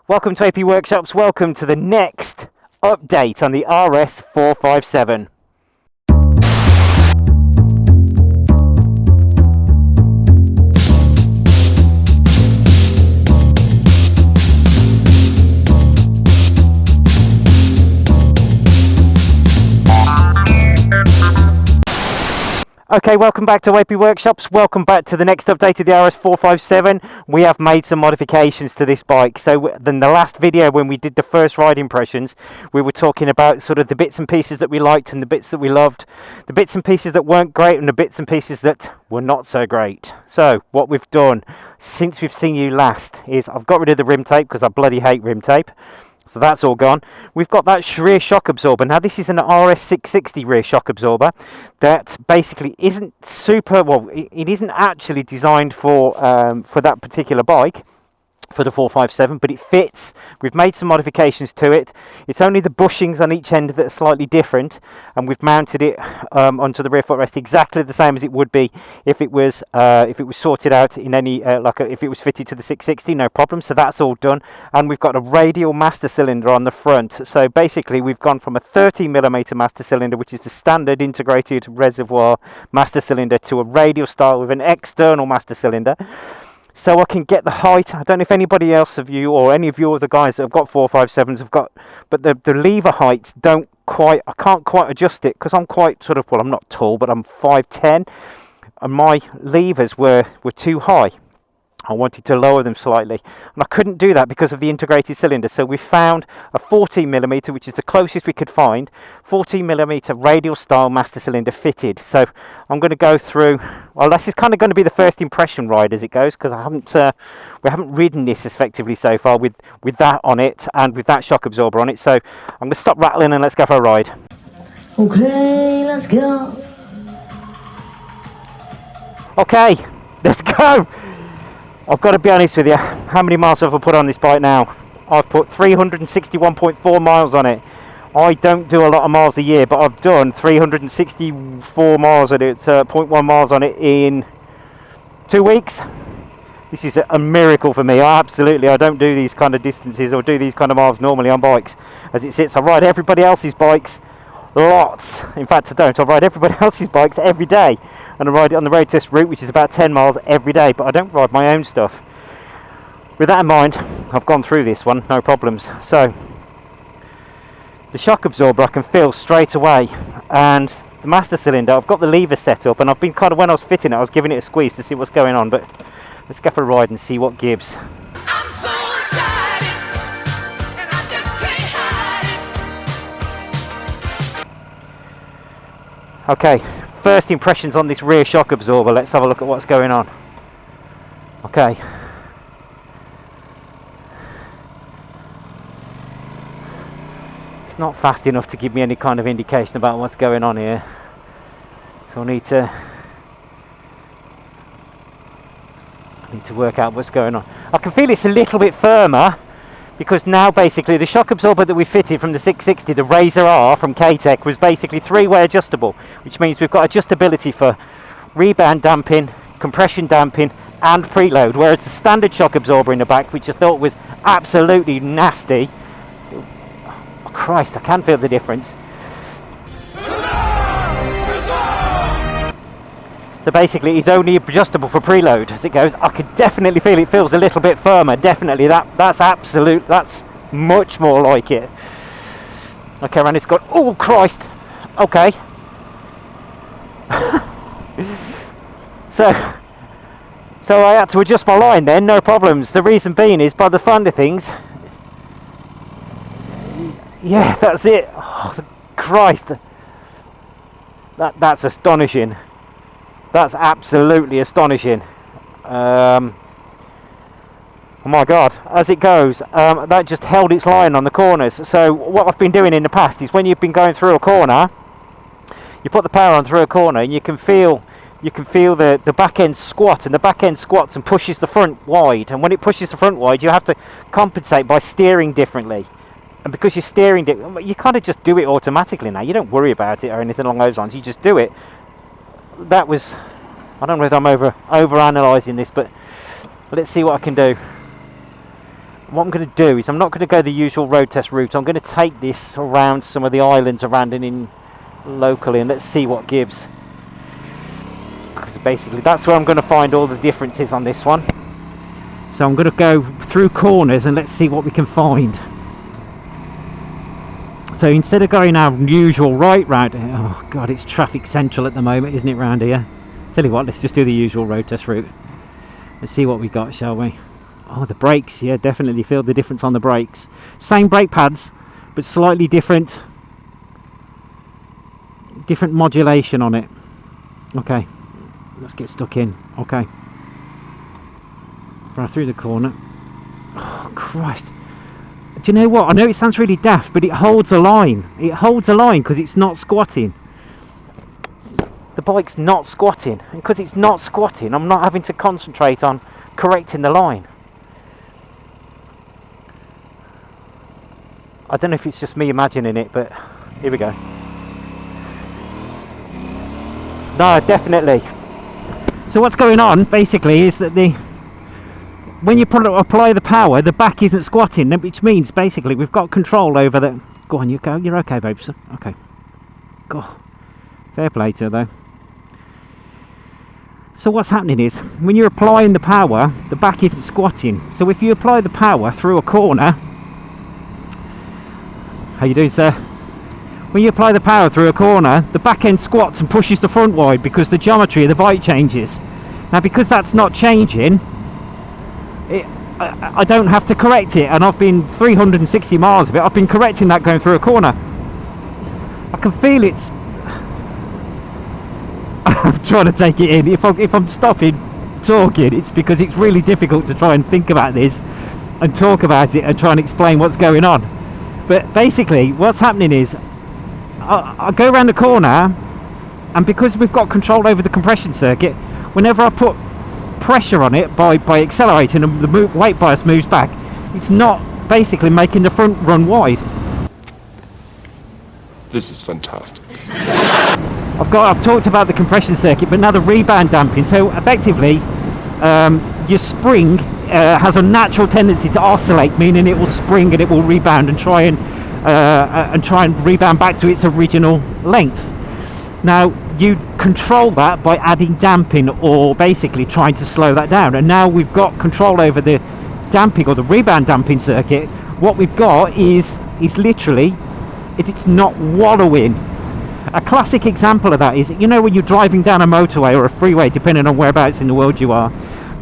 Welcome to AP Workshops, welcome to the next update on the RS457. Okay, welcome back to AP Workshops, welcome back to the next update of the RS457. We have made some modifications to this bike. So in the last video when we did the first ride impressions, we were talking about sort of the bits and pieces that we liked and the bits that we loved, the bits and pieces that weren't great and the bits and pieces that were not so great. So what we've done since we've seen you last is I've got rid of the rim tape because I bloody hate rim tape. So that's all gone. We've got that rear shock absorber. Now this is an RS660 rear shock absorber that basically isn't super, well, it isn't actually designed for that particular bike, for the 457, but it fits. We've made some modifications to it. It's only the bushings on each end that are slightly different, and we've mounted it onto the rear footrest exactly the same as it would be if it was sorted out in any if it was fitted to the 660, no problem. So that's all done, and we've got a radial master cylinder on the front. So basically we've gone from a 30mm master cylinder, which is the standard integrated reservoir master cylinder, to a radial style with an external master cylinder. So I can get the height. I don't know if anybody else of you or any of you other guys that have got 457s have got, but the lever heights don't quite, I can't quite adjust it because I'm quite sort of, well, I'm not tall, but I'm 5'10", and my levers were too high. I wanted to lower them slightly, and I couldn't do that because of the integrated cylinder. So we found a 14mm, which is the closest we could find, 14mm radial style master cylinder fitted. So I'm going to go through, well, this is kind of going to be the first impression ride as it goes, because we haven't ridden this effectively so far with that on it and with that shock absorber on it. So I'm going to stop rattling and let's go for a ride. Okay, let's go. Okay, let's go. I've got to be honest with you, how many miles have I put on this bike now? I've put 361.4 miles on it. I don't do a lot of miles a year, but I've done 364 miles on it, 0.1 miles on it in 2 weeks. This is a miracle for me. I don't do these kind of distances or do these kind of miles normally on bikes. As it sits, I ride everybody else's bikes lots. In fact, I don't. I ride everybody else's bikes every day. And I ride it on the road test route, which is about 10 miles every day, but I don't ride my own stuff. With that in mind, I've gone through this one, no problems. So, the shock absorber I can feel straight away, and the master cylinder, I've got the lever set up, and I've been kind of, when I was fitting it, I was giving it a squeeze to see what's going on, but let's go for a ride and see what gives. I'm so excited, and I just can't hide it. Okay, first impressions on this rear shock absorber. Let's have a look at what's going on. Okay. It's not fast enough to give me any kind of indication about what's going on here. So I need to work out what's going on. I can feel it's a little bit firmer, because now basically the shock absorber that we fitted from the 660, the Razor R from K-Tech, was basically three-way adjustable, which means we've got adjustability for rebound damping, compression damping and preload, whereas the standard shock absorber in the back, which I thought was absolutely nasty, oh Christ, I can feel the difference. So basically it's only adjustable for preload as it goes. I could definitely feel it feels a little bit firmer, definitely. That's much more like it. Okay, and it's got, oh Christ, okay. So I had to adjust my line then, no problems. The reason being is, by the fun of things, yeah, that's it. Oh, Christ, that's astonishing. That's absolutely astonishing. Oh my God, as it goes, that just held its line on the corners. So what I've been doing in the past is, when you've been going through a corner, you put the power on through a corner and you can feel the back end squat, and the back end squats and pushes the front wide, and when it pushes the front wide you have to compensate by steering differently. And because you're steering, you kind of just do it automatically now. You don't worry about it or anything along those lines, you just do it. That was, I don't know if I'm over analysing this, but let's see what I can do. what I'm going to do is I'm not going to go the usual road test route. I'm going to take this around some of the islands around and in locally, and let's see what gives. Because basically that's where I'm going to find all the differences on this one. So I'm going to go through corners and let's see what we can find. So instead of going our usual right round, oh god, it's traffic central at the moment, isn't it, round here? Tell you what, let's just do the usual road test route. Let's see what we got, shall we? Oh, the brakes, yeah, definitely feel the difference on the brakes. Same brake pads, but slightly different modulation on it. Okay, let's get stuck in. Okay, right through the corner. Oh Christ, do you know what, I know it sounds really daft, but it holds a line. It holds a line because it's not squatting. The bike's not squatting, and because it's not squatting, I'm not having to concentrate on correcting the line. I don't know if it's just me imagining it, but here we go. No, definitely. So what's going on basically is that when you apply the power, the back isn't squatting, which means basically we've got control over the. Go on, you go. You're okay, babes. Okay. Go. Fair play to her, though. So what's happening is when you're applying the power, the back isn't squatting. So if you apply the power through a corner. How you doing, sir? When you apply the power through a corner, the back end squats and pushes the front wide because the geometry of the bike changes. Now, because that's not changing, I don't have to correct it, and I've been 360 miles of it. I've been correcting that going through a corner. I can feel it's. I'm trying to take it in. If I'm stopping talking, it's because it's really difficult to try and think about this and talk about it and try and explain what's going on. But basically what's happening is I go around the corner, and because we've got control over the compression circuit, whenever I put pressure on it by accelerating and the weight bias moves back, it's not basically making the front run wide. This is fantastic. I've talked about the compression circuit, but now the rebound damping. So effectively your spring has a natural tendency to oscillate, meaning it will spring and it will rebound and try and rebound back to its original length. Now you control that by adding damping or basically trying to slow that down, and now we've got control over the damping or the rebound damping circuit. What we've got is literally it's not wallowing. A classic example of that is, you know, when you're driving down a motorway or a freeway, depending on whereabouts in the world you are,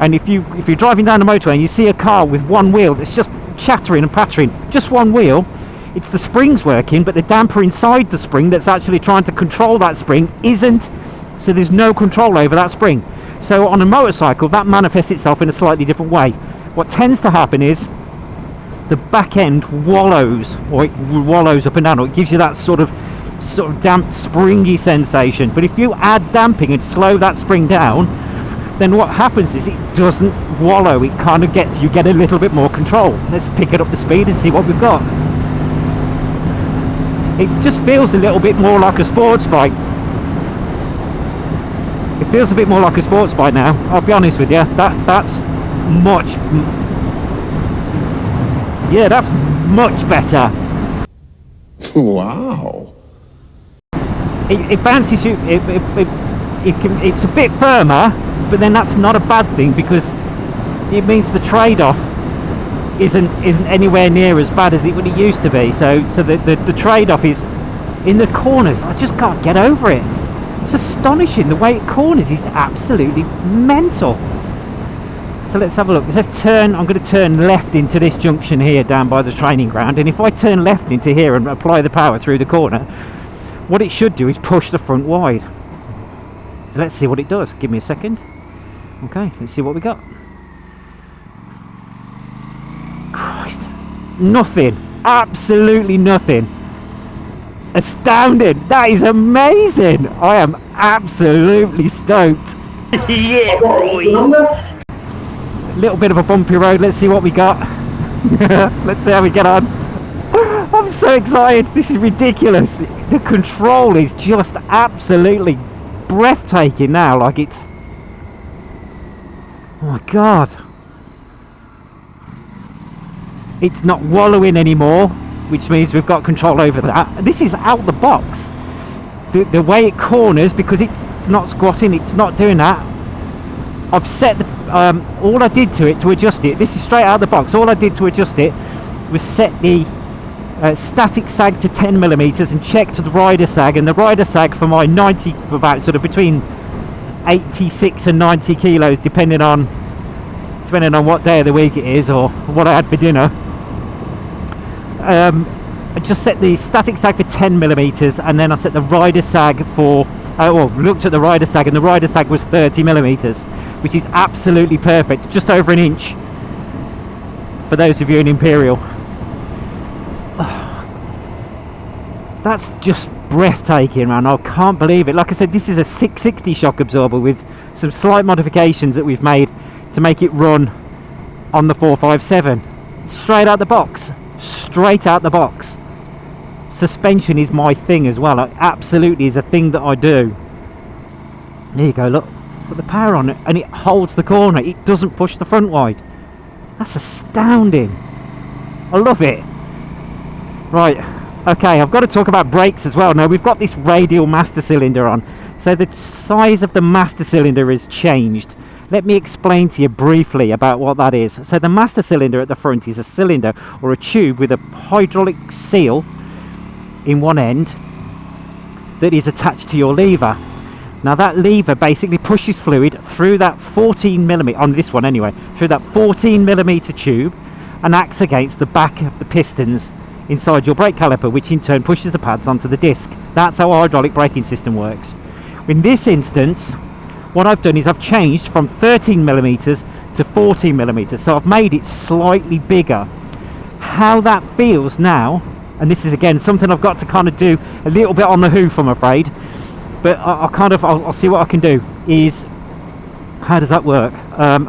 and if you're driving down a motorway and you see a car with one wheel that's just chattering and pattering, just one wheel, it's the springs working, but the damper inside the spring that's actually trying to control that spring isn't, so there's no control over that spring. So on a motorcycle that manifests itself in a slightly different way. What tends to happen is the back end wallows, or it wallows up and down, or it gives you that sort of damp springy sensation. But if you add damping and slow that spring down, then what happens is it doesn't wallow, it kind of gets, you get a little bit more control. Let's pick it up the speed and see what we've got. It just feels a little bit more like a sports bike. It feels a bit more like a sports bike now, I'll be honest with you. That's much, yeah, that's much better. Wow. It bounces you, it's a bit firmer, but then that's not a bad thing, because it means the trade-off isn't anywhere near as bad as it used to be. So the trade-off is in the corners. I just can't get over it. It's astonishing, the way it corners is absolutely mental. So let's have a look. Let's turn. I'm going to turn left into this junction here down by the training ground, and if I turn left into here and apply the power through the corner, what it should do is push the front wide. Let's see what it does. Give me a second. Okay, let's see what we got. Christ, nothing, absolutely nothing. Astounding. That is amazing. I am absolutely stoked. Yeah, boy. Little bit of a bumpy road. Let's see what we got. Let's see how we get on. I'm so excited. This is ridiculous. The control is just absolutely breathtaking now. Like it's, oh my god. It's not wallowing anymore, which means we've got control over that. This is out the box. The way it corners, because it's not squatting, it's not doing that. I've set the, all I did to it to adjust it, this is straight out of the box, all I did to adjust it was set the static sag to 10mm and checked the rider sag, and the rider sag for my 90, about sort of between 86 and 90 kilos depending on what day of the week it is or what I had for dinner. I just set the static sag for 10mm, and then I set the rider sag for looked at the rider sag, and the rider sag was 30mm, which is absolutely perfect, just over an inch for those of you in Imperial. That's just breathtaking, man. I can't believe it. Like I said, this is a 660 shock absorber with some slight modifications that we've made to make it run on the 457 straight out the box. Suspension is my thing as well. It absolutely is a thing that I do. There you go, look, put the power on it and it holds the corner, it doesn't push the front wide. That's astounding. I love it. Right, okay, I've got to talk about brakes as well. Now we've got this radial master cylinder on, so the size of the master cylinder is changed. Let me explain to you briefly about what that is. So the master cylinder at the front is a cylinder or a tube with a hydraulic seal in one end that is attached to your lever. Now that lever basically pushes fluid through that 14mm, on this one anyway, through that 14mm tube and acts against the back of the pistons inside your brake caliper, which in turn pushes the pads onto the disc. That's how our hydraulic braking system works. In this instance, what I've done is I've changed from 13mm to 14mm, so I've made it slightly bigger. How that feels now, and this is again something I've got to kind of do a little bit on the hoof, I'm afraid, but I'll see what I can do. Is how does that work?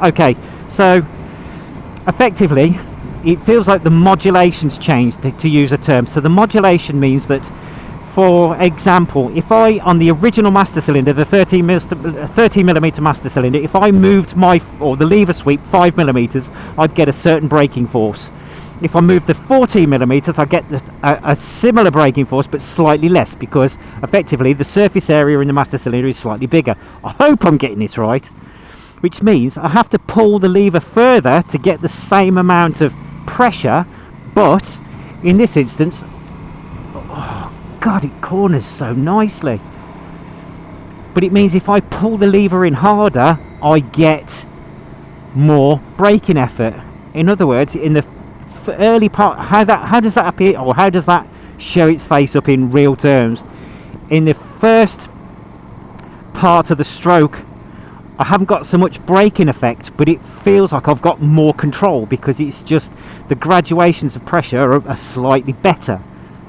Okay, so effectively it feels like the modulation's changed, to use a term. So the modulation means that, for example, if I, on the original master cylinder, the 13mm master cylinder, if I moved the lever sweep 5mm, I'd get a certain braking force. If I move the 14mm, I get a similar braking force but slightly less, because effectively the surface area in the master cylinder is slightly bigger. I hope I'm getting this right, which means I have to pull the lever further to get the same amount of pressure, but in this instance, oh god, it corners so nicely. But it means if I pull the lever in harder, I get more braking effort. In other words, in the early part, how does that appear, or how does that show its face up in real terms? In the first part of the stroke, I haven't got so much braking effect, but it feels like I've got more control, because it's just the graduations of pressure are slightly better.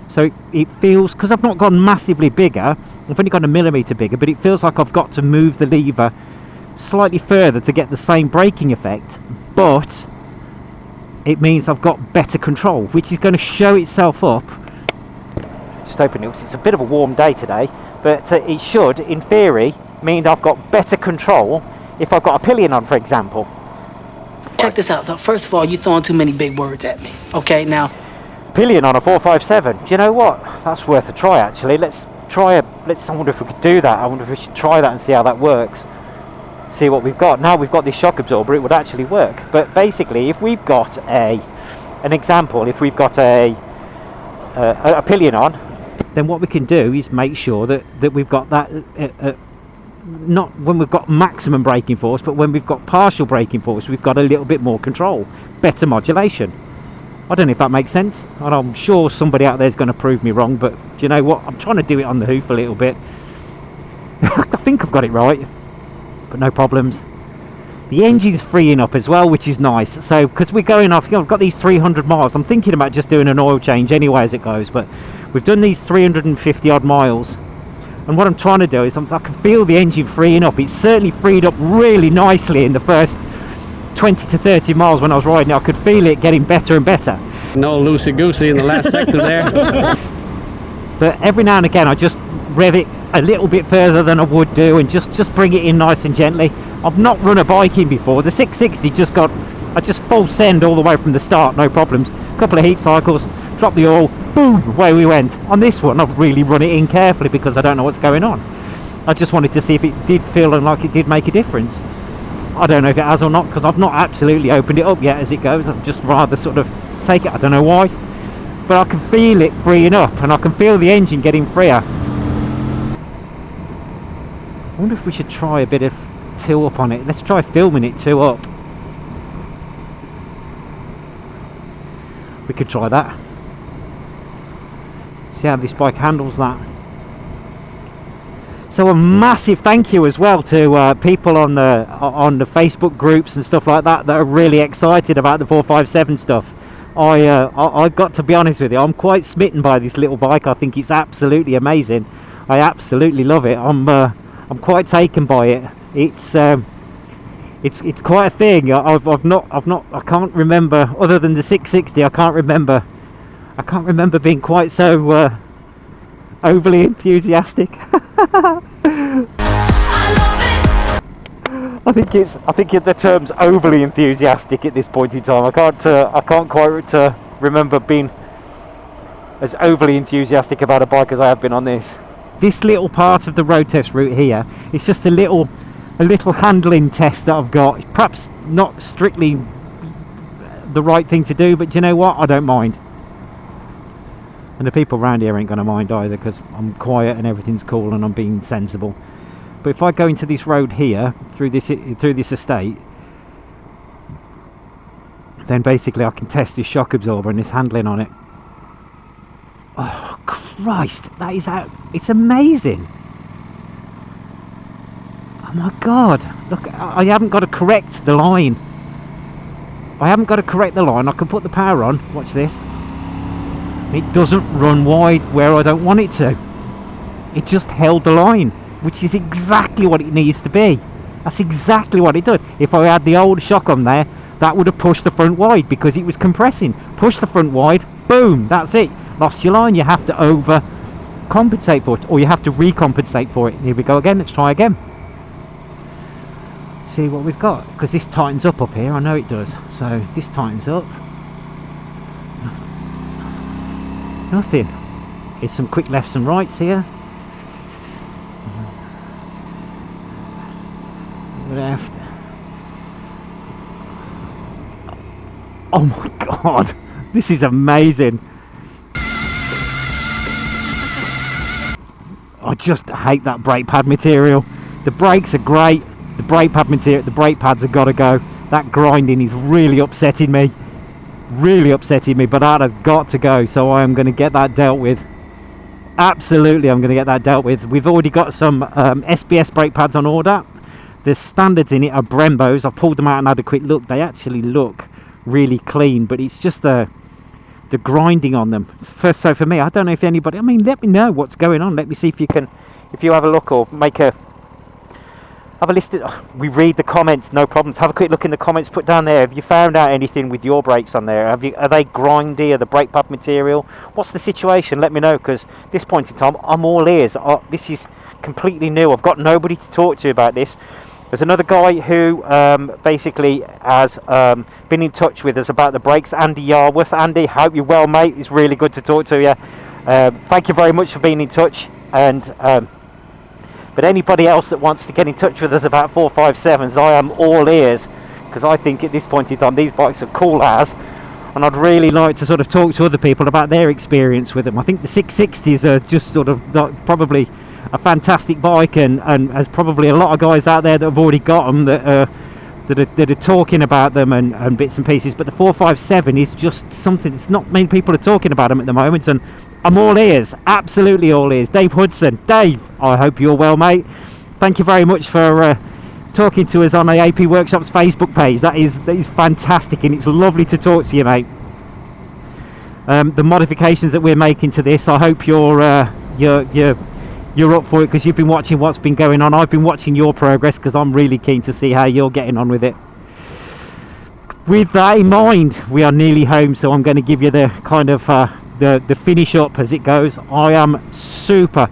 So it feels, because I've not gone massively bigger, I've only gone a millimetre bigger, but it feels like I've got to move the lever slightly further to get the same braking effect, but it means I've got better control, which is going to show itself up. Just open it, it's a bit of a warm day today, but it should, in theory, mean I've got better control if I've got a pillion on, for example. Check this out, though. First of all, you're throwing too many big words at me. Okay, now. Pillion on a 457. Do you know what? That's worth a try, actually. Let's I wonder if we could do that. I wonder if we should try that and see how that works. See what we've got. Now we've got this shock absorber, it would actually work. But basically, if we've got an example, if we've got a pillion on, then what we can do is make sure that we've got that, not when we've got maximum braking force, but when we've got partial braking force, we've got a little bit more control, better modulation. I don't know if that makes sense, and I'm sure somebody out there is going to prove me wrong, but do you know what? I'm trying to do it on the hoof a little bit. I think I've got it right, but no problems. The engine's freeing up as well, which is nice. So, because we're going off, I've got these 300 miles. I'm thinking about just doing an oil change anyway as it goes, but we've done these 350 odd miles. And what I'm trying to do is, I can feel the engine freeing up. It's certainly freed up really nicely in the first 20 to 30 miles when I was riding it. I could feel it getting better and better. No loosey-goosey in the last sector there. But every now and again I just rev it a little bit further than I would do and just bring it in nice and gently. I've not run a bike in before. The 660 just got I just full send all the way from the start, no problems. Couple of heat cycles, drop the oil, boom, away we went. On this one, I've really run it in carefully because I don't know what's going on. I just wanted to see if it did feel like it did make a difference. I don't know if it has or not, because I've not absolutely opened it up yet as it goes. I'd just rather sort of take it, I don't know why. But I can feel it freeing up, and I can feel the engine getting freer. I wonder if we should try a bit of two up on it. Let's try filming it two up. We could try that. See how this bike handles that. So a massive thank you as well to people on the Facebook groups and stuff like that are really excited about the 457 stuff. I've got to be honest with you, I'm quite smitten by this little bike. I think it's absolutely amazing. I absolutely love it. I'm quite taken by it. It's quite a thing. I can't remember, other than the 660. I can't remember being quite so overly enthusiastic. I think the term's overly enthusiastic at this point in time. I can't quite remember being as overly enthusiastic about a bike as I have been on this. This little part of the road test route here, it's just a little handling test that I've got. It's perhaps not strictly the right thing to do, but do you know what? I don't mind. And the people around here ain't going to mind either, because I'm quiet and everything's cool and I'm being sensible. But if I go into this road here, through this estate, then basically I can test this shock absorber and this handling on it. Oh Christ, that is out. It's amazing. Oh my God, look, I haven't got to correct the line. I can put the power on, watch this. It doesn't run wide where I don't want it to. It just held the line, which is exactly what it needs to be. That's exactly what it did. If I had the old shock on there, that would have pushed the front wide because it was compressing. Push the front wide, boom, that's it. Lost your line. You have to overcompensate for it, or you have to recompensate for it. Here we go again. Let's try again. See what we've got, because this tightens up here. I know it does. So this tightens up. Nothing. Here's some quick lefts and rights here. Left. Oh my God, this is amazing. I just hate that brake pad material. The brakes are great. The brake pad material, the brake pads have got to go. That grinding is really upsetting me. But that has got to go, so I am going to get that dealt with. Absolutely, I'm going to get that dealt with. We've already got some SBS brake pads on order. The standards in it are Brembos. I've pulled them out and had a quick look. They actually look really clean, but it's just the grinding on them. So for me, I don't know if anybody, I mean, let me know what's going on. Let me see if you have a look, or have a list of, we read the comments, no problems. Have a quick look in the comments, put down there, have you found out anything with your brakes on there? Are they grindy? Are the brake pad material? What's the situation? Let me know, because at this point in time, I'm all ears. This is completely new. I've got nobody to talk to about this. There's another guy who basically has been in touch with us about the brakes, Andy Yarworth. Andy, hope you're well, mate. It's really good to talk to you. Thank you very much for being in touch. And but anybody else that wants to get in touch with us about 457s, I am all ears, because I think at this point in time these bikes are cool as, and I'd really like to sort of talk to other people about their experience with them. I think the 660s are just sort of probably a fantastic bike, and there's probably a lot of guys out there that have already got them that are talking about them and bits and pieces. But the 457 is just something. It's not many people are talking about them at the moment, and I'm all ears, absolutely all ears. Dave Hudson, Dave, I hope you're well, mate. Thank you very much for talking to us on the AP Workshops Facebook page. That is fantastic, and it's lovely to talk to you, mate. The modifications that we're making to this, I hope you're up for it, because you've been watching what's been going on. I've been watching your progress, because I'm really keen to see how you're getting on with it. With that in mind, we are nearly home, so I'm going to give you the kind of the finish up as it goes. I am super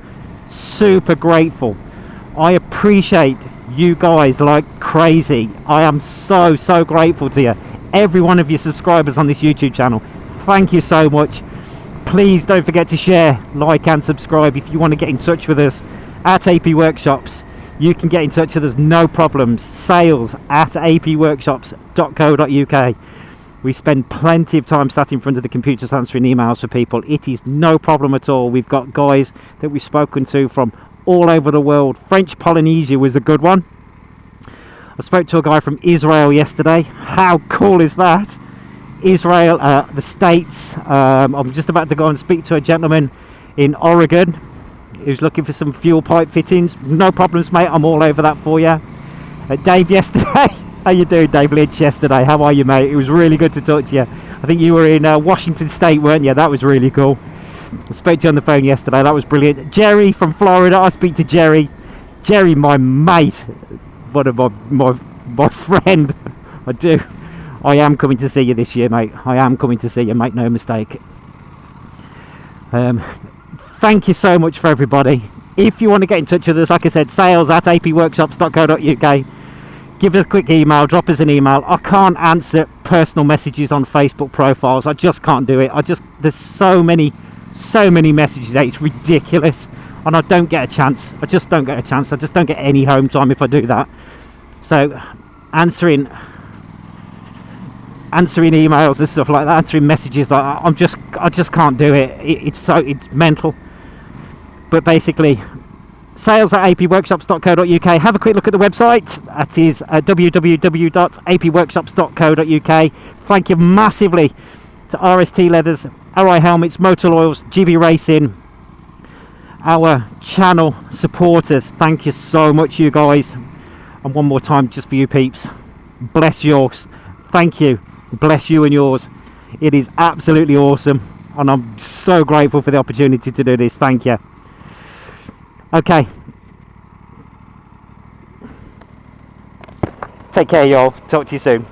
grateful. I appreciate you guys like crazy. I am so grateful to you. every one of your subscribers on this YouTube channel. Thank you so much. Please don't forget to share, like and subscribe. If you want to get in touch with us at AP Workshops, you can get in touch with us, no problems. Sales at apworkshops.co.uk. We spend plenty of time sat in front of the computers answering emails for people. It is no problem at all. We've got guys that we've spoken to from all over the world. French Polynesia was a good one. I spoke to a guy from Israel yesterday. How cool is that? Israel, the States. I'm just about to go and speak to a gentleman in Oregon who's looking for some fuel pipe fittings. No problems, mate. I'm all over that for you. Dave yesterday. How you doing, Dave Lynch, yesterday? How are you, mate? It was really good to talk to you. I think you were in Washington State, weren't you? That was really cool. I spoke to you on the phone yesterday. That was brilliant. Jerry from Florida. I speak to Jerry. Jerry, my mate. One of my friend. I do. I am coming to see you this year, mate. I am coming to see you, make no mistake. Thank you so much for everybody. If you want to get in touch with us, like I said, sales at apworkshops.co.uk. Give us a quick email, drop us an email. I can't answer personal messages on Facebook profiles. I just can't do it. There's so many messages that it's ridiculous, and I don't get a chance. I just don't get a chance. I just don't get any home time if I do that. So answering emails and stuff like that, answering messages like that, I just can't do it. It's mental. But basically, sales at apworkshops.co.uk. Have a quick look at the website. That is www.apworkshops.co.uk. Thank you massively to RST Leathers, ARAI Helmets, Motul Oils, GB Racing, our channel supporters. Thank you so much, you guys. And one more time, just for you peeps, bless yours. Thank you. Bless you and yours. It is absolutely awesome, and I'm so grateful for the opportunity to do this. Thank you. Okay, take care, y'all. Talk to you soon.